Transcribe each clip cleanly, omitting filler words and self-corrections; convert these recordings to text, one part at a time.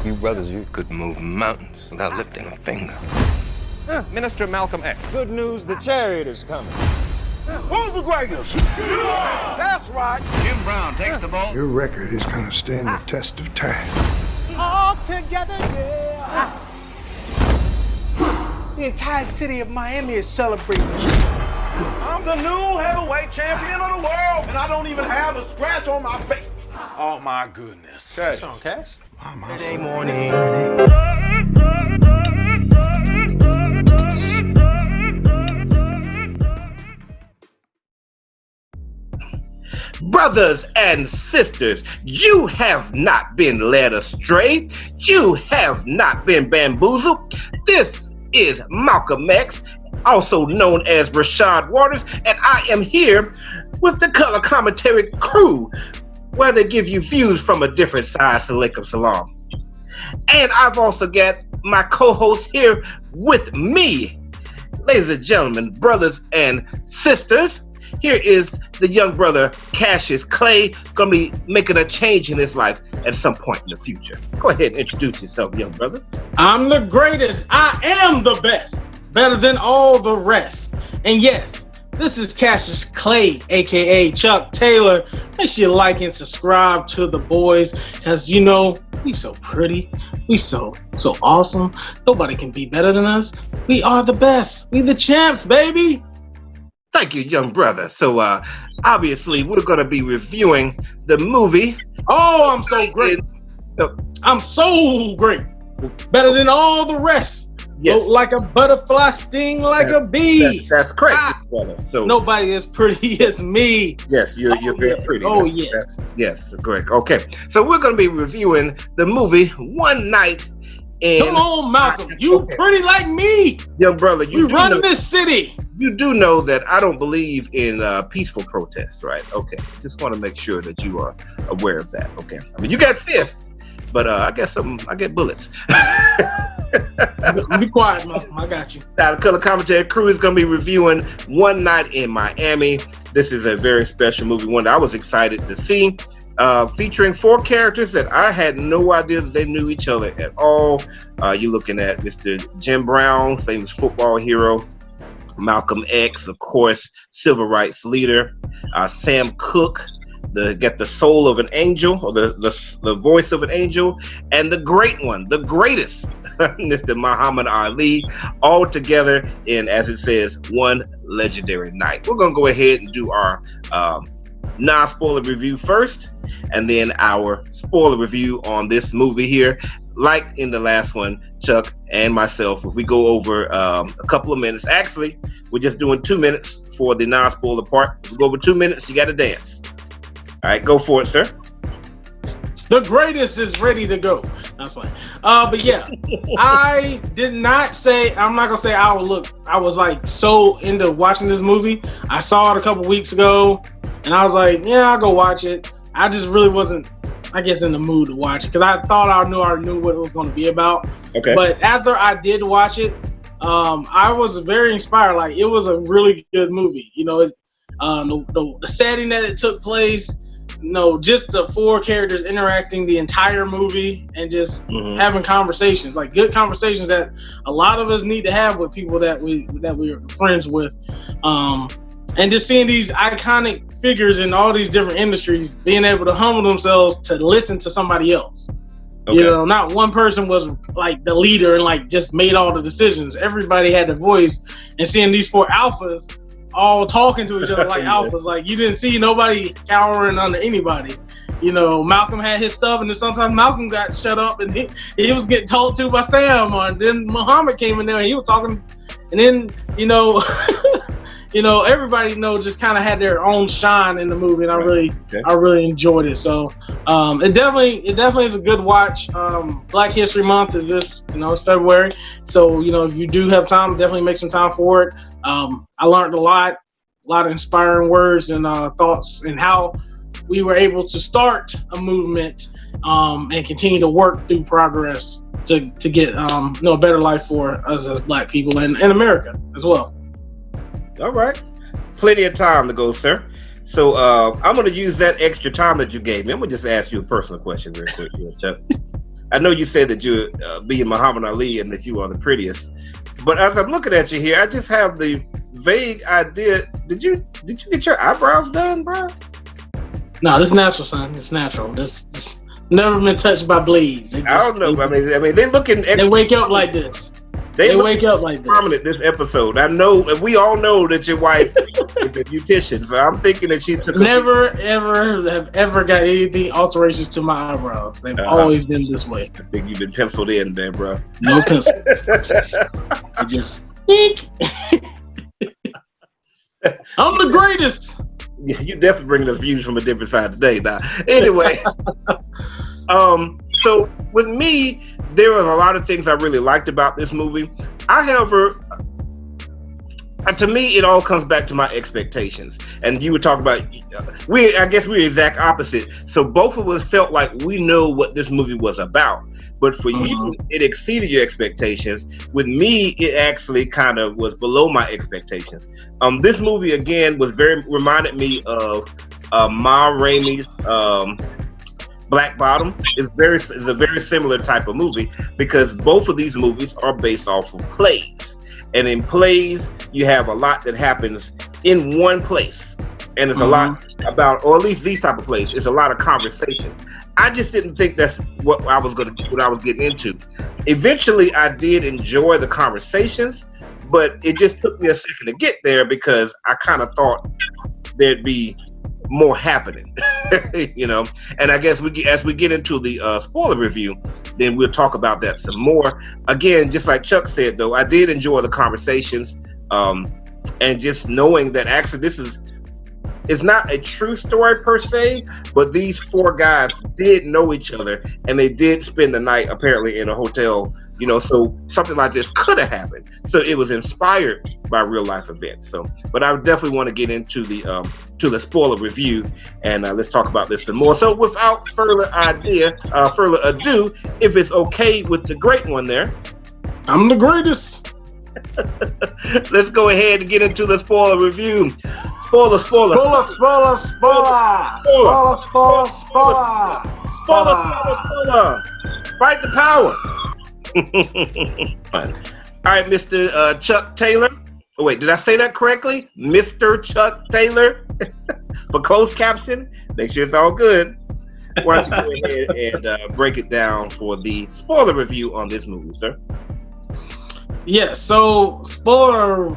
You brothers, you could move mountains without lifting a finger. Minister Malcolm X. Good news, the chariot is coming. Who's the greatest? That's right. Jim Brown takes the ball. Your record is gonna stand the test of time. All together, yeah. The entire city of Miami is celebrating. I'm the new heavyweight champion of the world, and I don't even have a scratch on my face. Oh my goodness. Cash. What's on, Cash? Monday morning. Brothers and sisters, you have not been led astray. You have not been bamboozled. This is Malcolm X, also known as Rashad Waters, and I am here with the color commentary crew, where they give you views from a different side. Salaikum salam. And I've also got my co-host here with me. Ladies and gentlemen, brothers and sisters, here is the young brother, Cassius Clay, gonna be making a change in his life at some point in the future. Go ahead and introduce yourself, young brother. I'm the greatest. I am the best. Better than all the rest. And yes, this is Cassius Clay, aka Chuck Taylor. Make sure you like and subscribe to the boys, because you know, we so pretty. We so awesome. Nobody can be better than us. We are the best. We the champs, baby. Thank you, young brother. So obviously we're gonna be reviewing the movie. Oh, I'm so great. I'm so great. Better than all the rest. Yes. Float like a butterfly, sting like a bee. That's correct, brother. So nobody as pretty as me. yes, you're very pretty. Oh, Yes, correct. Okay, so we're gonna be reviewing the movie One Night in. Come on, Malcolm. You pretty like me. Young brother, you run know, this city. You do know that I don't believe in peaceful protests, right? Okay, just want to make sure that you are aware of that. Okay, I mean you got fists, but I get bullets. Be quiet, Malcolm. I got you. Now, the color commentary crew is going to be reviewing One Night in Miami. This is a very special movie, one that I was excited to see, featuring 4 characters that I had no idea that they knew each other at all. You're looking at Mr. Jim Brown, famous football hero, Malcolm X, of course, civil rights leader, Sam Cooke, get the soul of an angel, or the voice of an angel, and the great one, the greatest, Mr. Muhammad Ali, all together in, as it says, one legendary night. We're going to go ahead and do our non-spoiler review first, and then our spoiler review on this movie here. Like in the last one, Chuck and myself, if we go over a couple of minutes, actually, we're just doing 2 minutes for the non-spoiler part. If we go over 2 minutes, you got to dance. All right, go for it, sir. The greatest is ready to go. That's fine. But yeah, I did not say, I'm not gonna say I was like so into watching this movie. I saw it a couple weeks ago and I was like, yeah, I'll go watch it. I just really wasn't, I guess, in the mood to watch it because I thought I already knew what it was going to be about. Okay. But after I did watch it, I was very inspired. Like, it was a really good movie. You know, the setting that it took place, just the 4 characters interacting the entire movie and just having conversations, like good conversations that a lot of us need to have with people that we're friends with. And just seeing these iconic figures in all these different industries being able to humble themselves to listen to somebody else. Okay. Not one person was like the leader and like just made all the decisions. Everybody had a voice, and seeing these 4 alphas all talking to each other like alphas. Like, you didn't see nobody cowering under anybody. Malcolm had his stuff, and then sometimes Malcolm got shut up, and he was getting told to by Sam, and then Muhammad came in there and he was talking, and then everybody just kind of had their own shine in the movie, and I really enjoyed it. So it definitely is a good watch. Black History Month is this, it's February, so if you do have time, definitely make some time for it. I learned a lot of inspiring words and thoughts, and how we were able to start a movement and continue to work through progress to get a better life for us as Black people and America as well. All right. Plenty of time to go, sir. So I'm going to use that extra time that you gave me. I'm going to just ask you a personal question real quick, Chuck. I know you said that you're being Muhammad Ali and that you are the prettiest, but as I'm looking at you here, I just have the vague idea. Did you get your eyebrows done, bro? No, this is natural, son. It's natural. This never been touched by blades. I don't know. I mean, they're looking. They wake up like this. They wake up like this. Prominent this episode. I know, we all know that your wife is a beautician, so I'm thinking that she took. Never ever got anything alterations to my eyebrows. They've always been this way. I think you've been penciled in there, bro. No pencil. I just think I'm the greatest. Yeah, you definitely bringing us views from a different side today. Now, anyway, so with me, there were a lot of things I really liked about this movie. However, to me, it all comes back to my expectations. And you were talking about, I guess we're exact opposite. So both of us felt like we know what this movie was about. But for you, it exceeded your expectations. With me, it actually kind of was below my expectations. This movie again reminded me of Ma Rainey's Black Bottom. Is a very similar type of movie because both of these movies are based off of plays. And in plays, you have a lot that happens in one place. And it's a lot about, or at least these type of plays, it's a lot of conversation. I just didn't think that's what I was getting into. Eventually, I did enjoy the conversations, but it just took me a second to get there because I kind of thought there'd be more happening, you know. And I guess as we get into the spoiler review, then we'll talk about that some more. Again, just like Chuck said, though, I did enjoy the conversations, and just knowing that actually it's not a true story per se, but these four guys did know each other and they did spend the night apparently in a hotel, you know, so something like this could have happened. So it was inspired by real life events. So, but I definitely want to get into the spoiler review and let's talk about this some more. So without further ado, if it's okay with the great one there. I'm the greatest. Let's go ahead and get into the spoiler review. Spoiler. Fight the power. All right, Mr. Chuck Taylor. Oh, wait, did I say that correctly? Mr. Chuck Taylor. For closed caption, make sure it's all good. Why don't you go ahead and break it down for the spoiler review on this movie, sir? Yeah, so spoiler.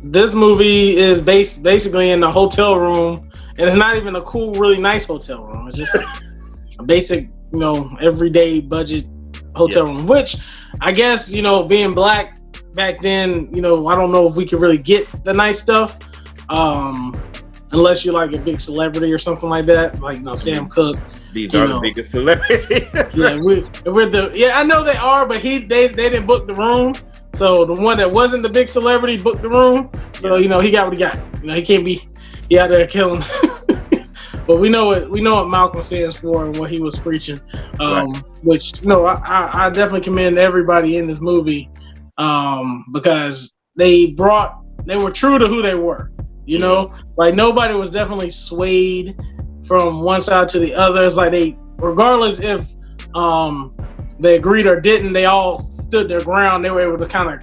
This movie is basically in the hotel room, and it's not even a cool, really nice hotel room. It's just a basic, you know, everyday budget hotel room, which I guess, you know, being black back then, you know, I don't know if we could really get the nice stuff, unless you're like a big celebrity or something like that, like, you know, Sam Cooke. These are the biggest celebrities. Yeah, I know they are, but they didn't book the room. So the one that wasn't the big celebrity booked the room. So, you know, he got what he got. You know, he can't be out there killing. But we know what Malcolm stands for and what he was preaching. Which, you know, I definitely commend everybody in this movie because they were true to who they were. You know, like nobody was definitely swayed from one side to the other. It's like regardless if they agreed or didn't, they all stood their ground. They were able to kind of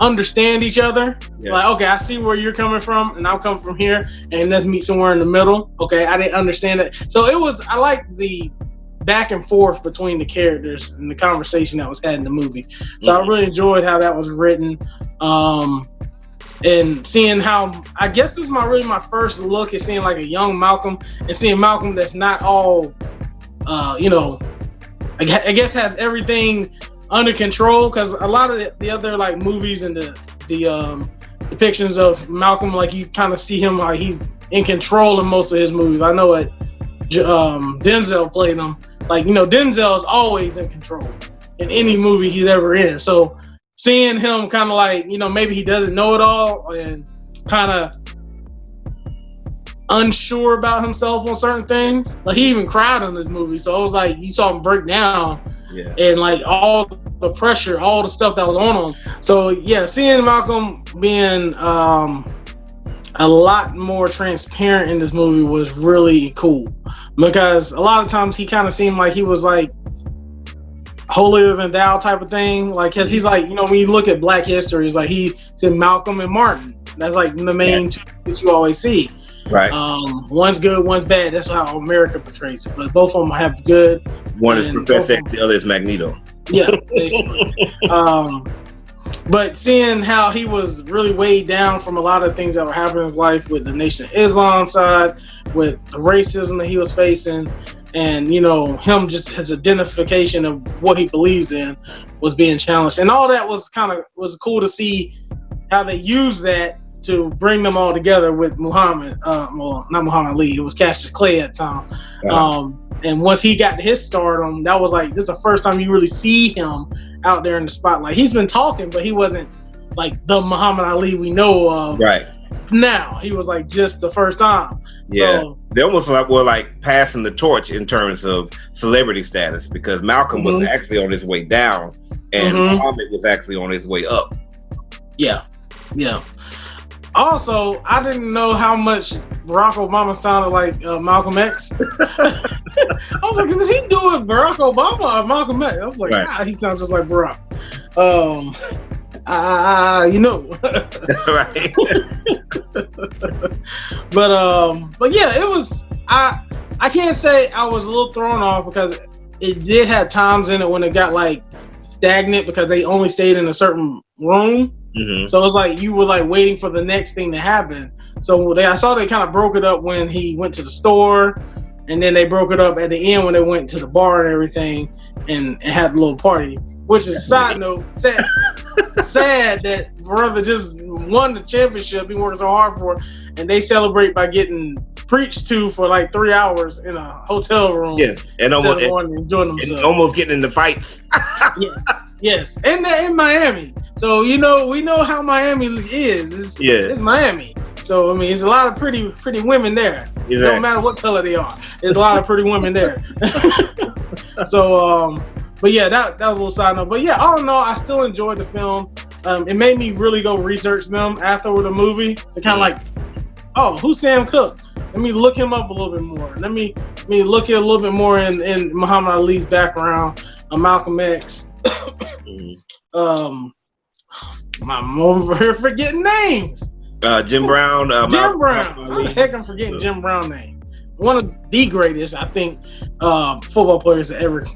understand each other. Yeah. Like, okay, I see where you're coming from and I'm coming from here, and let's meet somewhere in the middle. Okay, I didn't understand it. So I like the back and forth between the characters and the conversation that was had in the movie. So I really enjoyed how that was written. And seeing how, I guess this is my first look at seeing like a young Malcolm and seeing Malcolm that's not all, you know, I guess has everything under control, because a lot of the other like movies and the depictions of Malcolm, like you kind of see him like he's in control in most of his movies. I know it. Denzel played him. Like, you know, Denzel is always in control in any movie he's ever in. So seeing him kind of like, you know, maybe he doesn't know it all and kind of unsure about himself on certain things. Like he even cried in this movie. So it was like you saw him break down and like all the pressure, all the stuff that was on him. So yeah, seeing Malcolm being a lot more transparent in this movie was really cool, because a lot of times he kind of seemed like he was like holier than thou type of thing, like, cause he's like, you know, when you look at Black history, it's like he said Malcolm and Martin. That's like the main two that you always see. Right. One's good, one's bad. That's how America portrays it. But both of them have good. One is Professor X, the other is Magneto. Yeah. But seeing how he was really weighed down from a lot of things that were happening in his life, with the Nation of Islam side, with the racism that he was facing, and, you know, him just his identification of what he believes in was being challenged, and all that was cool to see how they used that to bring them all together with Muhammad. Well, not Muhammad Ali. It was Cassius Clay at the time. And once he got his stardom, that was like, this is the first time you really see him out there in the spotlight. He's been talking, but he wasn't like the Muhammad Ali we know of. Right. Now he was like just the first time. Yeah. So, they almost were like passing the torch in terms of celebrity status, because Malcolm was actually on his way down, and Muhammad was actually on his way up. Yeah. Yeah. Also, I didn't know how much Barack Obama sounded like Malcolm X. I was like, is he doing Barack Obama or Malcolm X? I was like, he sounds just like Barack. You know. Right. But yeah, it was. I can't say I was a little thrown off, because it did have times in it when it got like stagnant, because they only stayed in a certain room. So it's like you were like waiting for the next thing to happen. So I saw they kind of broke it up when he went to the store, and then they broke it up at the end when they went to the bar and everything, and had a little party. Which is a side note, sad that brother just won the championship he worked so hard for, and they celebrate by getting preached to for like 3 hours in a hotel room. Yes, and almost enjoying themselves. And almost getting into fights. Yes, and in Miami. So, you know, we know how Miami is. It's Miami. So, I mean, there's a lot of pretty women there. Exactly. No matter what color they are. There's a lot of pretty women there. So, but yeah, that was a little side note. But yeah, all in all, I still enjoyed the film. It made me really go research them after the movie. To kind of like, oh, who's Sam Cooke? Let me look him up a little bit more. Let me look at a little bit more in Muhammad Ali's background, Malcolm X. I'm over here forgetting names. Jim Brown. Jim Brown. How the heck I'm forgetting Jim Brown name? One of the greatest, I think, football players that ever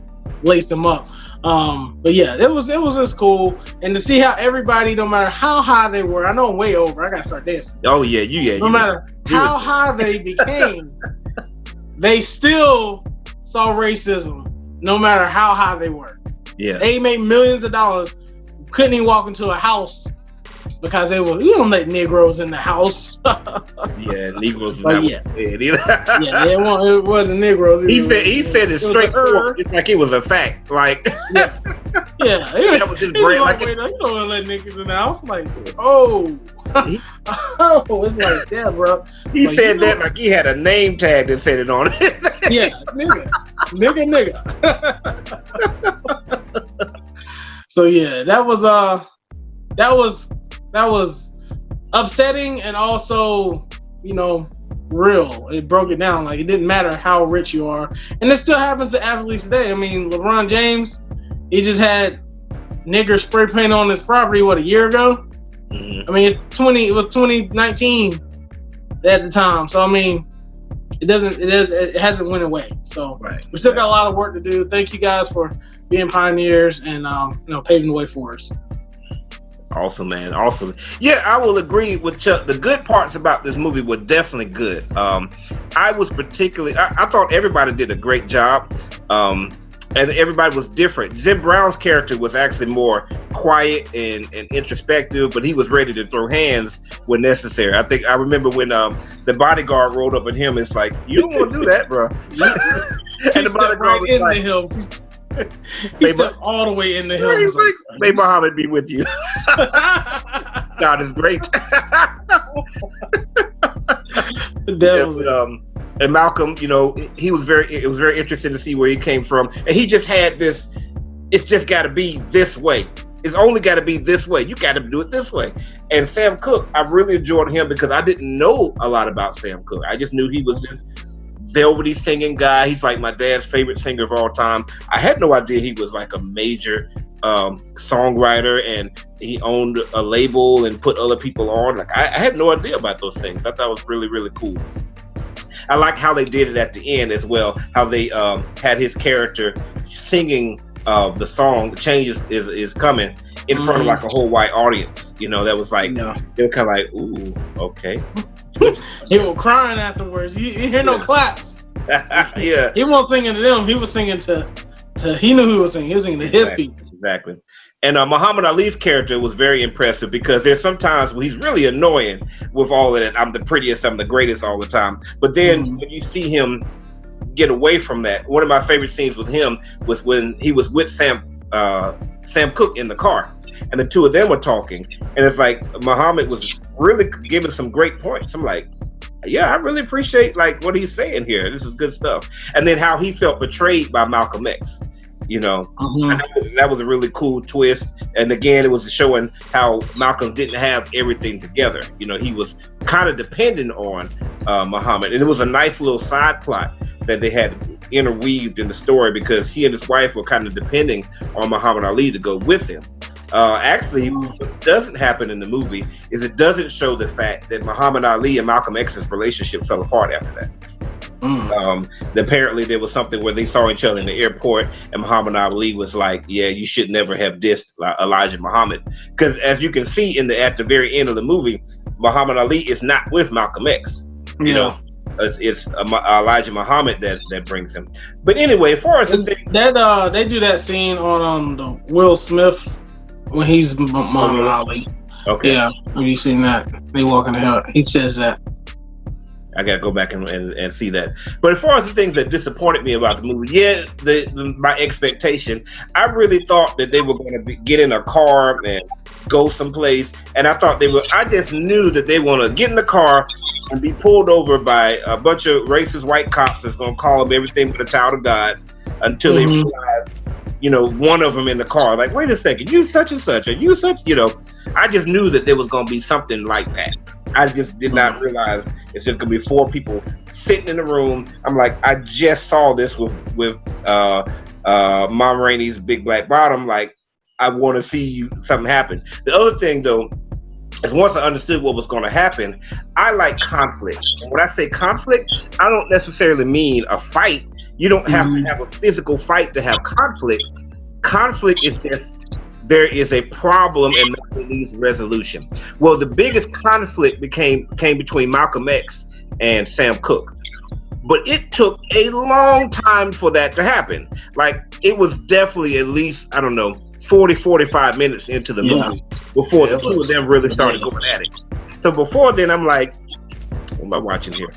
laced him up. But yeah, it was just cool, and to see how everybody, no matter how high they were, I know I'm way over. I gotta start dancing. Oh yeah, no matter how high they became, they still saw racism, no matter how high they were. Yeah, they made millions of dollars, couldn't even walk into a house because you don't let Negroes in the house. Yeah, Negroes. Yeah, it wasn't Negroes. He said it straight forward. It's like it was a fact. Like, yeah. That was his brain. Like, you don't let niggas in the house. Like, it's like, yeah, bro. He said that like he had a name tag that said it on it. Yeah, nigga. So yeah, that was upsetting, and also, you know, real. It broke it down. Like, it didn't matter how rich you are, and it still happens to athletes today. I mean, LeBron James, he just had nigger spray paint on his property a year ago. I mean, it was 2019 at the time. So I mean, it hasn't went away. So we still got a lot of work to do. Thank you guys for being pioneers and paving the way for us. Awesome, man. Awesome. Yeah, I will agree with Chuck. The good parts about this movie were definitely good. I thought everybody did a great job. And everybody was different. Jim Brown's character was actually more quiet and introspective, but he was ready to throw hands when necessary. I remember when the bodyguard rolled up at him. It's like, you don't want to do that, bro. And the bodyguard was like, he stepped all the way in the hill. He's like, may Muhammad be with you. God is great. Definitely. And Malcolm, it was very interesting to see where he came from. And he just had it's just got to be this way. It's only got to be this way. You got to do it this way. And Sam Cooke, I really enjoyed him because I didn't know a lot about Sam Cooke. I just knew he was this velvety singing guy. He's like my dad's favorite singer of all time. I had no idea he was like a major songwriter, and he owned a label and put other people on. Like I had no idea about those things. I thought it was really, really cool. I like how they did it at the end as well, how they had his character singing the song "Change is Coming" in front of like a whole white audience. You know, that was like, they were kind of like, ooh, okay. He was crying afterwards. You hear no claps. Yeah. He wasn't singing to them. He was singing to he knew who he was singing. He was singing to his people. Exactly. And Muhammad Ali's character was very impressive because there's sometimes where he's really annoying with all of that. I'm the prettiest, I'm the greatest all the time. But then when you see him get away from that, one of my favorite scenes with him was when he was with Sam Cooke in the car, and the two of them were talking, and it's like Muhammad was really giving some great points. I'm like, yeah, I really appreciate like what he's saying here. This is good stuff. And then how he felt betrayed by Malcolm X. You know, and that was a really cool twist. And again, it was showing how Malcolm didn't have everything together. You know, he was kind of dependent on Muhammad, and it was a nice little side plot that they had interweaved in the story because he and his wife were kind of depending on Muhammad Ali to go with him. Actually, what doesn't happen in the movie is it doesn't show the fact that Muhammad Ali and Malcolm X's relationship fell apart after that. Apparently there was something where they saw each other in the airport, and Muhammad Ali was like, yeah, you should never have dissed Elijah Muhammad, because as you can see at the very end of the movie, Muhammad Ali is not with Malcolm X. You know, it's Elijah Muhammad that brings him. But anyway, as far as the thing that they do that scene on the Will Smith when he's Muhammad Ali. Okay. Yeah, have you seen that? They walk in the hell. He says that. I gotta go back and see that. But as far as the things that disappointed me about the movie, my expectation, I really thought that they were going to get in a car and go someplace, and I just knew that they want to get in the car and be pulled over by a bunch of racist white cops that's going to call them everything but a child of God until they realize, you know, one of them in the car, like, wait a second, you such and such, are you such, you know, I just knew that there was going to be something like that. I just did not realize it's just going to be 4 people sitting in the room. I'm like, I just saw this with Mom Rainey's Big Black Bottom. Like, I want to see something happen. The other thing, though, is once I understood what was going to happen, I like conflict. And when I say conflict, I don't necessarily mean a fight. You don't have to have a physical fight to have conflict. Conflict is just there is a problem and that needs resolution. Well, the biggest conflict came between Malcolm X and Sam Cooke. But it took a long time for that to happen. Like, it was definitely at least, 40-45 minutes into the movie before the two of them really started going at it. So before then, I'm like, what am I watching here?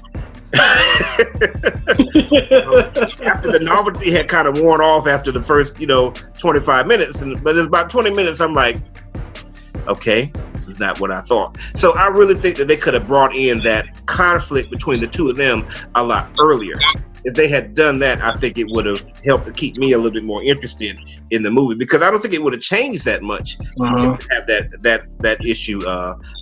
After the novelty had kind of worn off after the first 25 minutes, but there's about 20 minutes I'm like, okay, this is not what I thought. So I really think that they could have brought in that conflict between the two of them a lot earlier. If they had done that, I think it would have helped to keep me a little bit more interested in the movie, because I don't think it would have changed that much to have that issue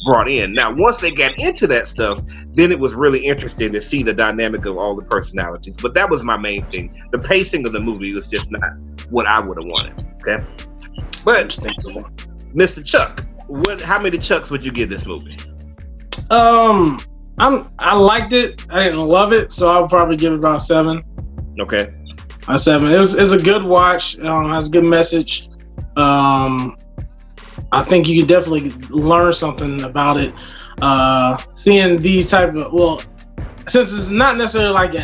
brought in. Now, once they got into that stuff, then it was really interesting to see the dynamic of all the personalities. But that was my main thing. The pacing of the movie was just not what I would have wanted. Okay, but Mr. Chuck, how many Chucks would you give this movie? I liked it. I didn't love it, so I'll probably give it about 7. Okay. A 7. It's a good watch. Has a good message. I think you can definitely learn something about it. Seeing these type of, since it's not necessarily like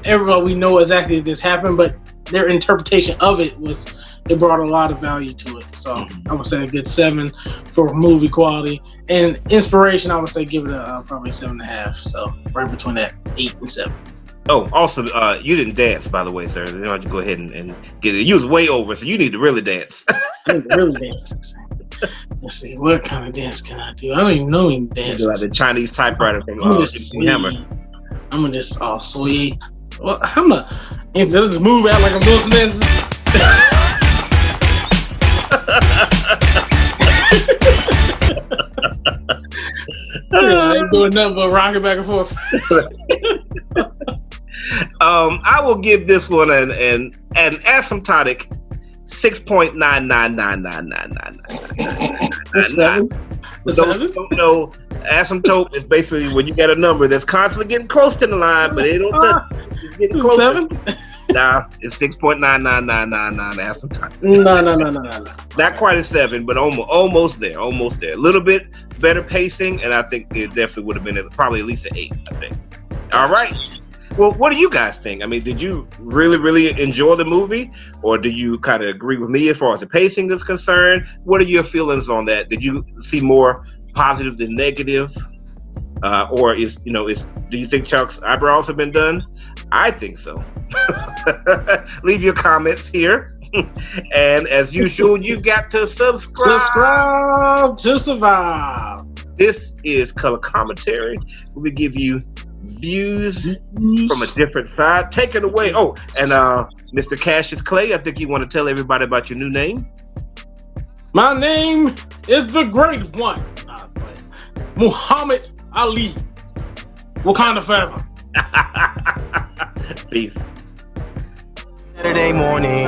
everybody we know exactly if this happened, but their interpretation of it brought a lot of value to it. So I would say a good 7 for movie quality. And inspiration, I would say give it probably 7.5. So right between that 8 and 7. Oh, also, you didn't dance, by the way, sir. You have to go ahead and get it. You was way over, so you need to really dance. I need to really dance. Let's see, what kind of dance can I do? I don't even know any dance. Like the Chinese typewriter from Hammer. I'm gonna just sweet. Well, let's just move out like a Wilson dance. I ain't doing nothing but rocking back and forth. I will give this one an asymptotic 6.9999999. For those who don't know, asymptote is basically when you get a number that's constantly getting close to the line, but it don't touch. It's getting close. 7? Nah, it's 6.99999 asymptotic. No. Not quite a 7, but almost there. Almost there. A little bit better pacing, and I think it definitely would have been probably at least an 8. I think. All right. Well, what do you guys think? I mean, did you really enjoy the movie, or do you kind of agree with me as far as the pacing is concerned? What are your feelings on that? Did you see more positive than negative, or do you think Chuck's eyebrows have been done? I think so. Leave your comments here, and as usual, you've got to subscribe. Subscribe to survive. This is Color Commentary, where we give you views from a different side. Take it away. Oh, and Mr. Cassius Clay, I think you want to tell everybody about your new name. My name is the Great One, Muhammad Ali. Wakanda forever. Peace. Saturday morning.